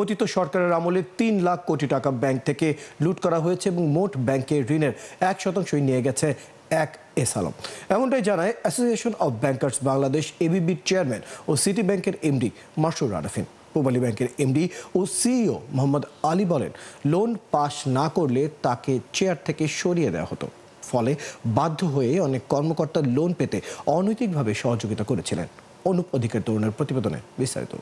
পতিত সরকারের আমলে ৩ লাখ কোটি টাকা ব্যাংক থেকে লুট করা হয়েছে এবং মোট ব্যাংকের ঋণের 1% নিয়ে গেছে এস আলম। এমনটাই জানায় অ্যাসোসিয়েশন অব ব্যাংকার্স বাংলাদেশ এবিবির চেয়ারম্যান ও সিটি ব্যাংকের এমডি মাসুর আরাফিন। পূবালী ব্যাংকের এমডি ও সিইও মোহাম্মদ আলী বলেন, লোন পাস না করলে তাকে চেয়ার থেকে সরিয়ে দেওয়া হতো। ফলে বাধ্য হয়ে অনেক কর্মকর্তা লোন পেতে অনৈতিকভাবে সহযোগিতা করেছিলেন। অনুপ অধিকার তরুণের প্রতিবেদনে বিস্তারিত।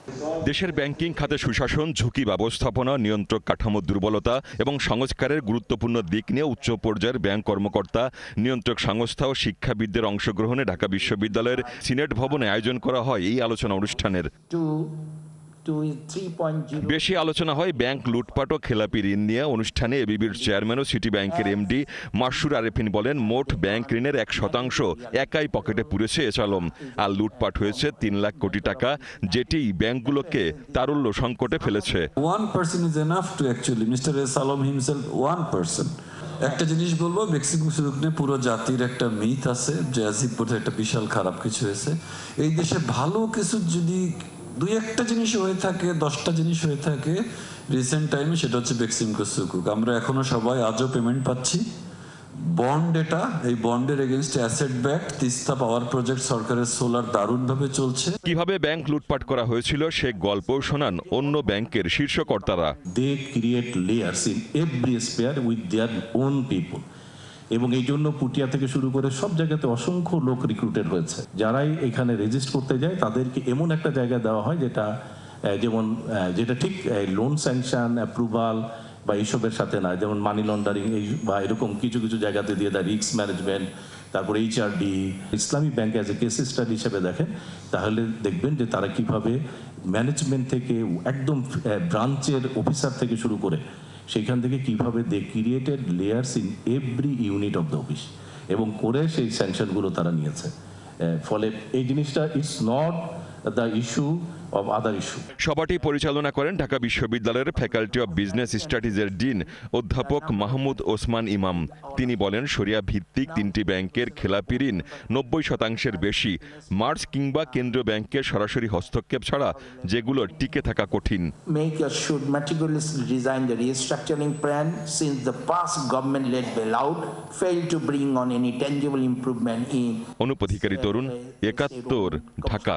দেশের ব্যাংকিং খাতে সুশাসন, ঝুঁকি ব্যবস্থাপনা, নিয়ন্ত্রক কাঠামোর দুর্বলতা এবং সংস্কারের গুরুত্বপূর্ণ দিক নিয়ে উচ্চ পর্যায়ের ব্যাংক কর্মকর্তা, নিয়ন্ত্রক সংস্থা ও শিক্ষাবিদদের অংশগ্রহণে ঢাকা বিশ্ববিদ্যালয়ের সিনেট ভবনে আয়োজন করা হয় এই আলোচনা অনুষ্ঠানের। বেশি আলোচনা হয় ব্যাংক লুটপাট ও খেলাপি ঋণ নিয়ে। অনুষ্ঠানে এবিবির চেয়ারম্যান ও সিটি ব্যাংকের এমডি মাসুর আরেফিন বলেন, মোট ব্যাংক ঋণের 1% একাই পকেটে পুরেছে এস আলম। আর লুটপাট হয়েছে 3 লাখ কোটি টাকা, যেটি ব্যাংকগুলোকে তারল্য সংকটে ফেলেছে। 1% is enough to actually Mr. S Alam himself 1%. একটা জিনিস বলবো, মেক্সিকো সুরুকনে পুরো জাতির একটা মিথ আছে যে আজিবপুরে একটা বিশাল খারাপ কিছু হয়েছে। এই দেশে ভালো কিছু যদি 2-1টা জিনিস হয়ে থাকে, 10টা জিনিস হয়ে থাকে রিসেন্ট টাইমে, সেটা হচ্ছে বেক্সিমকো সুকুক। আমরা এখনো সবাই আজও পেমেন্ট পাচ্ছি। বন্ড, এটা এই বন্ডের এগেইনস্ট অ্যাসেট ব্যাকড তিস্তা পাওয়ার প্রজেক্ট সরকারের সোলার দারুণভাবে চলছে। কিভাবে ব্যাংক লুটপাট করা হয়েছিল সে গল্প শোনান অন্য ব্যাংকের শীর্ষ কর্তারা। They create layers in every sphere with their own people, এবং এই জন্য পুটিয়া থেকে শুরু করে সব জায়গাতে অসংখ্য লোক রিক্রুটেড হয়েছে। যারাই এখানে রেজিস্ট করতে যায় তাদেরকে এমন একটা জায়গা দেওয়া হয় যেটা ঠিক লোন স্যাংশন অ্যাপ্রুভাল বা এইসবের সাথে না, যেমন মানি লন্ডারিং বা এরকম কিছু কিছু জায়গাতে দিয়ে দেয় রিস্ক ম্যানেজমেন্ট, তারপর HRD. Islami bank as a case study হিসেবে দেখেন, তাহলে দেখবেন যে তারা কিভাবে ম্যানেজমেন্ট থেকে একদম ব্রাঞ্চের অফিসার থেকে শুরু করে সেখান থেকে কিভাবে they created layers in every unit of the office, এবং করে সেই স্যাংশনগুলো তারা নিয়েছে। ফলে এই জিনিসটা it's not the issue of other issue. সভাটি পরিচালনা করেন ঢাকা বিশ্ববিদ্যালয়ের ফ্যাকাল্টি অব বিজনেস স্টাডিজের ডিন অধ্যাপক মাহমুদ ওসমান ইমাম। তিনি বলেন, শরিয়া ভিত্তিক 3টি ব্যাংকের খেলাপি ঋণ 90% বেশি মার্চ কিংবা কেন্দ্রীয় ব্যাংকের সরাসরি হস্তক্ষেপ ছাড়া যেগুলো টিকে থাকা কঠিন। Makers should meticulously design the restructuring plan since the past government-led bailout failed to bring on any tangible improvement in। Anup Adhikari Tarun, 71, Dhaka.